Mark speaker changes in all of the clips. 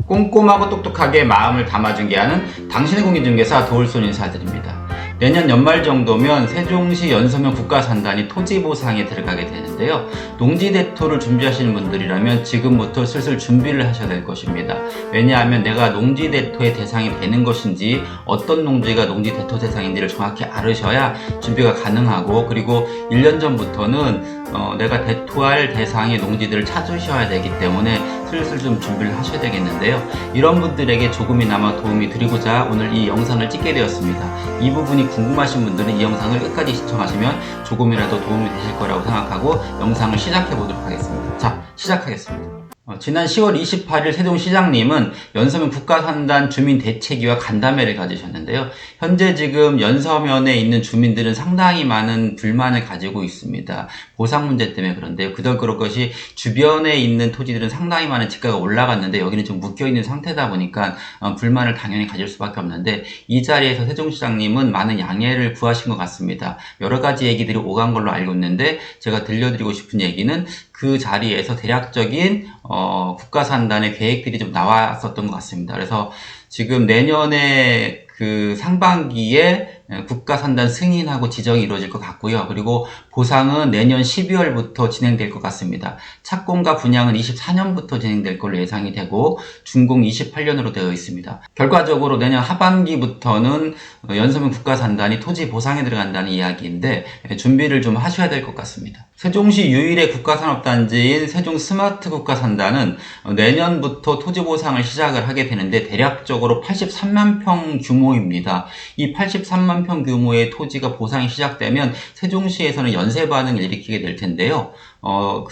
Speaker 1: 꼼꼼하고 똑똑하게 마음을 담아 중개하는 당신의 공인중개사 도울손 인사드립니다. 내년 연말 정도면 세종시 연서면 국가산단이 토지보상에 들어가게 되는데요. 농지대토를 준비하시는 분들이라면 지금부터 슬슬 준비를 하셔야 될 것입니다. 왜냐하면 내가 농지대토의 대상이 되는 것인지 어떤 농지가 농지대토 대상인지를 정확히 알으셔야 준비가 가능하고, 그리고 1년 전부터는 내가 대토할 대상의 농지들을 찾으셔야 되기 때문에 슬슬 좀 준비를 하셔야 되겠는데요. 이런 분들에게 조금이나마 도움이 드리고자 오늘 이 영상을 찍게 되었습니다. 이 부분이 궁금하신 분들은 이 영상을 끝까지 시청하시면 조금이라도 도움이 되실 거라고 생각하고 영상을 시작해 보도록 하겠습니다. 자, 시작하겠습니다. 지난 10월 28일 세종시장님은 연서면 국가산단 주민대책위와 간담회를 가지셨는데요. 현재 지금 연서면에 있는 주민들은 상당히 많은 불만을 가지고 있습니다. 보상 문제 때문에 그런데요. 그럴 것이 주변에 있는 토지들은 상당히 많은 지가가 올라갔는데 여기는 좀 묶여있는 상태다 보니까 불만을 당연히 가질 수밖에 없는데, 이 자리에서 세종시장님은 많은 양해를 구하신 것 같습니다. 여러 가지 얘기들이 오간 걸로 알고 있는데, 제가 들려드리고 싶은 얘기는 그 자리에서 대략적인 국가산단의 계획들이 좀 나왔었던 것 같습니다. 그래서 지금 내년에 그 상반기에 국가산단 승인하고 지정이 이루어질 것 같고요. 그리고 보상은 내년 12월부터 진행될 것 같습니다. 착공과 분양은 24년부터 진행될 걸로 예상이 되고 준공 28년으로 되어 있습니다. 결과적으로 내년 하반기부터는 연서면 국가산단이 토지 보상에 들어간다는 이야기인데 준비를 좀 하셔야 될 것 같습니다. 세종시 유일의 국가산업단지인 세종 스마트 국가산단은 내년부터 토지 보상을 시작을 하게 되는데 대략적으로 83만 평 규모입니다. 이 83만 평 규모의 토지가 보상이 시작되면 세종시에서는 연쇄 반응을 일으키게 될 텐데요.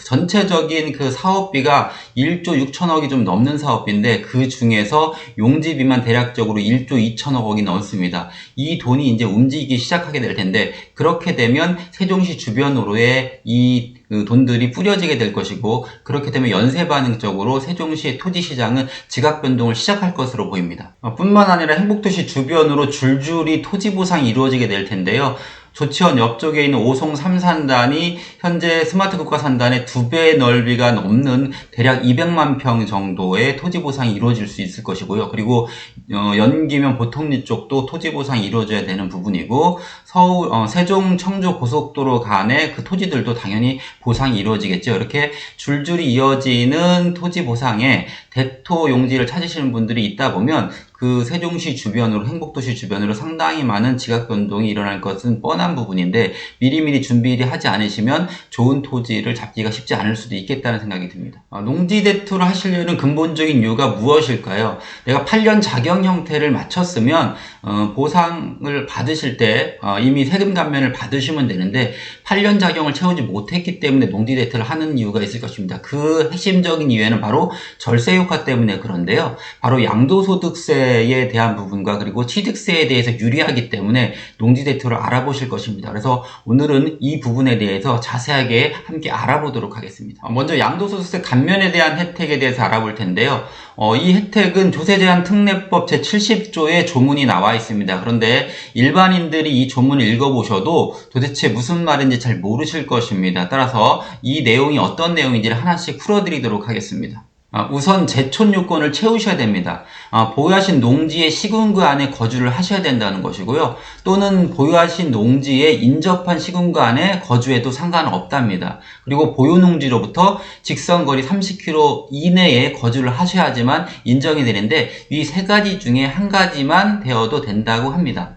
Speaker 1: 전체적인 그 사업비가 1조 6천억이 좀 넘는 사업비인데 그 중에서 용지비만 대략적으로 1조 2천억 원이 넘습니다. 이 돈이 이제 움직이기 시작하게 될 텐데, 그렇게 되면 세종시 주변으로의 이 돈들이 뿌려지게 될 것이고, 그렇게 되면 연쇄 반응적으로 세종시의 토지 시장은 지각 변동을 시작할 것으로 보입니다. 뿐만 아니라 행복도시 주변으로 줄줄이 토지 보상이 이루어지게 될 텐데요. 조치원 옆쪽에 있는 오송 3산단이 현재 스마트 국가산단의 2배 넓이가 넘는 대략 200만 평 정도의 토지 보상이 이루어질 수 있을 것이고요. 그리고 연기면 보통리 쪽도 토지 보상이 이루어져야 되는 부분이고, 세종 청주 고속도로 간의 그 토지들도 당연히 보상이 이루어지겠죠. 이렇게 줄줄이 이어지는 토지 보상에 대토 용지를 찾으시는 분들이 있다 보면 그 세종시 주변으로, 행복도시 주변으로 상당히 많은 지각 변동이 일어날 것은 뻔한 부분인데, 미리미리 준비를 하지 않으시면 좋은 토지를 잡기가 쉽지 않을 수도 있겠다는 생각이 듭니다. 농지 대토를 하시려는 근본적인 이유가 무엇일까요? 내가 8년 작용 형태를 마쳤으면 보상을 받으실 때 이미 세금 감면을 받으시면 되는데 8년 작용을 채우지 못했기 때문에 농지 대토를 하는 이유가 있을 것입니다. 그 핵심적인 이유는 바로 절세 효과 때문에 그런데요. 바로 양도소득세에 대한 부분과 그리고 취득세에 대해서 유리하기 때문에 농지 대토를 알아보실 것입니다. 그래서 오늘은 이 부분에 대해서 자세하게 함께 알아보도록 하겠습니다. 먼저 양도소득세 감면에 대한 혜택에 대해서 알아볼 텐데요. 이 혜택은 조세제한특례법 제70조에 조문이 나와 있습니다. 그런데 일반인들이 이 조문을 읽어보셔도 도대체 무슨 말인지 잘 모르실 것입니다. 따라서 이 내용이 어떤 내용인지를 하나씩 풀어드리도록 하겠습니다. 우선 제촌 요건을 채우셔야 됩니다. 보유하신 농지의 시군구 안에 거주를 하셔야 된다는 것이고요. 또는 보유하신 농지에 인접한 시군구 안에 거주해도 상관없답니다. 그리고 보유농지로부터 직선거리 30km 이내에 거주를 하셔야지만 인정이 되는데, 이 세 가지 중에 한 가지만 되어도 된다고 합니다.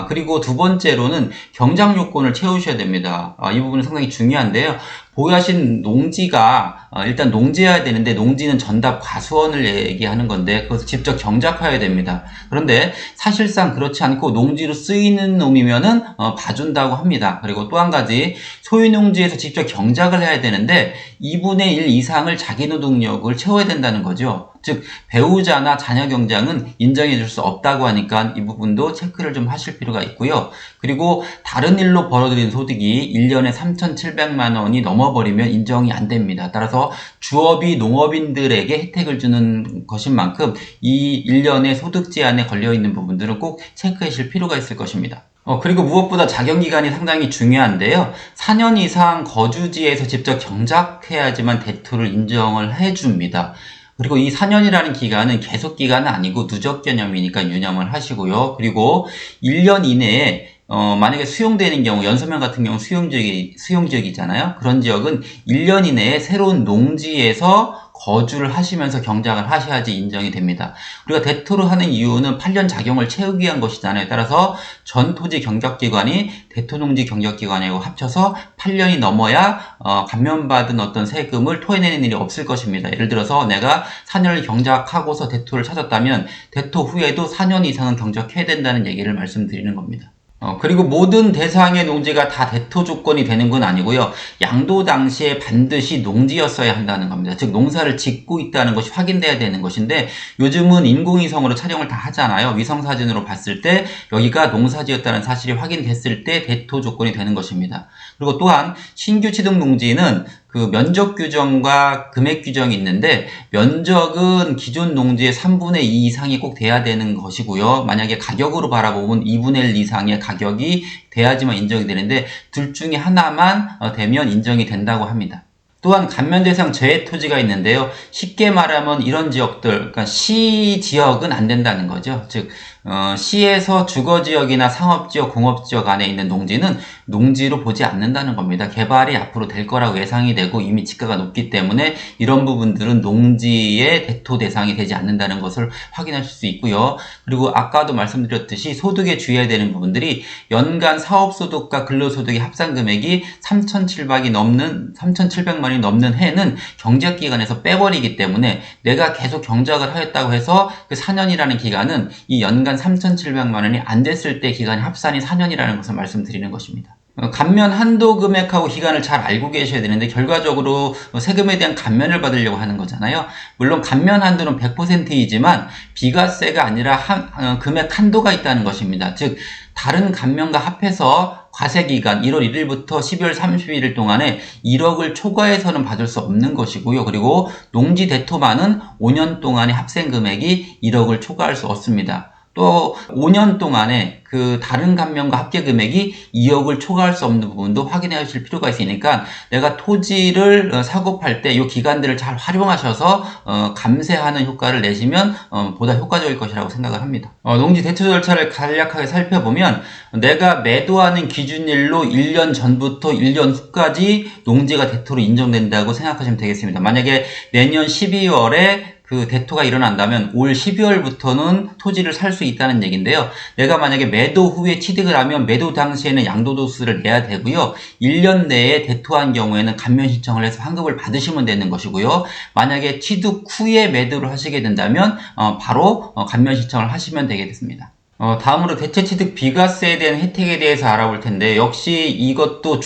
Speaker 1: 그리고 두 번째로는 경작 요건을 채우셔야 됩니다. 이 부분은 상당히 중요한데요. 보유하신 농지가 일단 농지여야 되는데, 농지는 전답 과수원을 얘기하는 건데 그것을 직접 경작해야 됩니다. 그런데 사실상 그렇지 않고 농지로 쓰이는 놈이면은 봐준다고 합니다. 그리고 또 한 가지, 소유농지에서 직접 경작을 해야 되는데 2분의 1 이상을 자기노동력을 채워야 된다는 거죠. 즉 배우자나 자녀 경작은 인정해 줄 수 없다고 하니까 이 부분도 체크를 좀 하실 필요가 있고요. 그리고 다른 일로 벌어들인 소득이 1년에 3,700만 원이 넘어버리면 인정이 안 됩니다. 따라서 주업이 농업인들에게 혜택을 주는 것인 만큼 이 1년의 소득 제한에 걸려있는 부분들은 꼭 체크하실 필요가 있을 것입니다. 그리고 무엇보다 자격기간이 상당히 중요한데요. 4년 이상 거주지에서 직접 경작해야지만 대토를 인정을 해줍니다. 그리고 이 4년이라는 기간은 계속 기간은 아니고 누적 개념이니까 유념을 하시고요. 그리고 1년 이내에 만약에 수용되는 경우, 연서면 같은 경우 수용지역이잖아요. 그런 지역은 1년 이내에 새로운 농지에서 거주를 하시면서 경작을 하셔야지 인정이 됩니다. 우리가 대토를 하는 이유는 8년 작용을 채우기 위한 것이잖아요. 따라서 전 토지 경작기관이 대토농지 경작기관하고 합쳐서 8년이 넘어야 감면받은 어떤 세금을 토해내는 일이 없을 것입니다. 예를 들어서 내가 4년을 경작하고서 대토를 찾았다면 대토 후에도 4년 이상은 경작해야 된다는 얘기를 말씀드리는 겁니다. 그리고 모든 대상의 농지가 다 대토 조건이 되는 건 아니고요. 양도 당시에 반드시 농지였어야 한다는 겁니다. 즉 농사를 짓고 있다는 것이 확인돼야 되는 것인데 요즘은 인공위성으로 촬영을 다 하잖아요. 위성사진으로 봤을 때 여기가 농사지었다는 사실이 확인됐을 때 대토 조건이 되는 것입니다. 그리고 또한 신규 취득 농지는 그 면적 규정과 금액 규정이 있는데 면적은 기존 농지의 3분의 2 이상이 꼭 돼야 되는 것이고요. 만약에 가격으로 바라보면 2분의 1 이상의 가격이 돼야지만 인정이 되는데 둘 중에 하나만 되면 인정이 된다고 합니다. 또한 감면 대상 제외 토지가 있는데요. 쉽게 말하면 이런 지역들, 그러니까 시 지역은 안 된다는 거죠. 즉 시에서 주거지역이나 상업지역, 공업지역 안에 있는 농지는 농지로 보지 않는다는 겁니다. 개발이 앞으로 될 거라고 예상이 되고 이미 지가가 높기 때문에 이런 부분들은 농지의 대토 대상이 되지 않는다는 것을 확인하실 수 있고요. 그리고 아까도 말씀드렸듯이 소득에 주의해야 되는 부분들이 연간 사업소득과 근로소득의 합산금액이 3,700만이 넘는 해는 경작기간에서 빼버리기 때문에 내가 계속 경작을 하였다고 해서 그 4년이라는 기간은 이 연간 3,700만 원이 안 됐을 때 기간이 합산이 4년이라는 것을 말씀드리는 것입니다. 감면 한도 금액하고 기간을 잘 알고 계셔야 되는데 결과적으로 세금에 대한 감면을 받으려고 하는 거잖아요. 물론 감면 한도는 100%이지만 비과세가 아니라 금액 한도가 있다는 것입니다. 즉 다른 감면과 합해서 과세기간 1월 1일부터 12월 31일 동안에 1억을 초과해서는 받을 수 없는 것이고요. 그리고 농지 대토만은 5년 동안의 합생금액이 1억을 초과할 수 없습니다. 또 5년 동안에 그 다른 감면과 합계 금액이 2억을 초과할 수 없는 부분도 확인해 주실 필요가 있으니까 내가 토지를 사고 팔 때 이 기간들을 잘 활용하셔서 감세하는 효과를 내시면 보다 효과적일 것이라고 생각을 합니다. 농지 대토 절차를 간략하게 살펴보면 내가 매도하는 기준일로 1년 전부터 1년 후까지 농지가 대토로 인정된다고 생각하시면 되겠습니다. 만약에 내년 12월에 그 대토가 일어난다면 올 12월부터는 토지를 살 수 있다는 얘기인데요. 내가 만약에 매도 후에 취득을 하면 매도 당시에는 양도도수를 내야 되고요. 1년 내에 대토한 경우에는 감면 신청을 해서 환급을 받으시면 되는 것이고요. 만약에 취득 후에 매도를 하시게 된다면 바로 감면 신청을 하시면 되겠습니다. 다음으로 대체취득 비과세에 대한 혜택에 대해서 알아볼 텐데 역시 이것도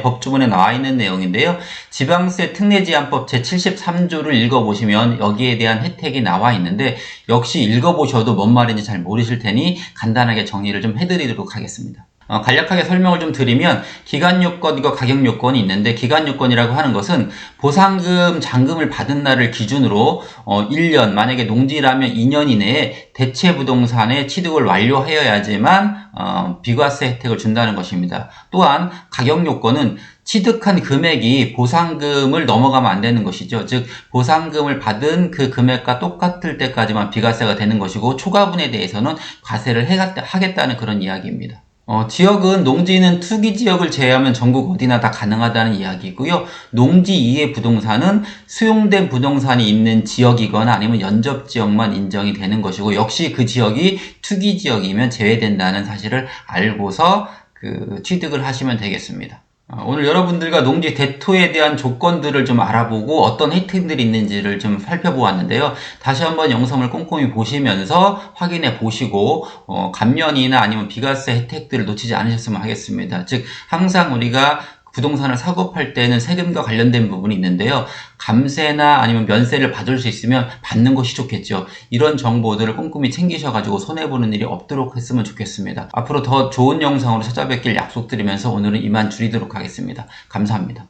Speaker 1: 법조문에 나와 있는 내용인데요. 지방세 특례제한법 제73조를 읽어보시면 여기에 대한 혜택이 나와 있는데 역시 읽어보셔도 뭔 말인지 잘 모르실 테니 간단하게 정리를 좀 해드리도록 하겠습니다. 간략하게 설명을 좀 드리면 기간요건과 가격요건이 있는데 기간요건이라고 하는 것은 보상금, 잔금을 받은 날을 기준으로 1년, 만약에 농지라면 2년 이내에 대체부동산의 취득을 완료하여야지만 비과세 혜택을 준다는 것입니다. 또한 가격요건은 취득한 금액이 보상금을 넘어가면 안 되는 것이죠. 즉 보상금을 받은 그 금액과 똑같을 때까지만 비과세가 되는 것이고 초과분에 대해서는 과세를 하겠다는 그런 이야기입니다. 지역은 농지는 투기지역을 제외하면 전국 어디나 다 가능하다는 이야기고요. 농지 이외 부동산은 수용된 부동산이 있는 지역이거나 아니면 연접지역만 인정이 되는 것이고 역시 그 지역이 투기지역이면 제외된다는 사실을 알고서 취득을 하시면 되겠습니다. 오늘 여러분들과 농지 대토에 대한 조건들을 좀 알아보고 어떤 혜택들이 있는지를 좀 살펴보았는데요. 다시 한번 영상을 꼼꼼히 보시면서 확인해 보시고 감면이나 아니면 비과세 혜택들을 놓치지 않으셨으면 하겠습니다. 즉 항상 우리가 부동산을 사고 팔 때는 세금과 관련된 부분이 있는데요. 감세나 아니면 면세를 받을 수 있으면 받는 것이 좋겠죠. 이런 정보들을 꼼꼼히 챙기셔가지고 손해보는 일이 없도록 했으면 좋겠습니다. 앞으로 더 좋은 영상으로 찾아뵙길 약속드리면서 오늘은 이만 줄이도록 하겠습니다. 감사합니다.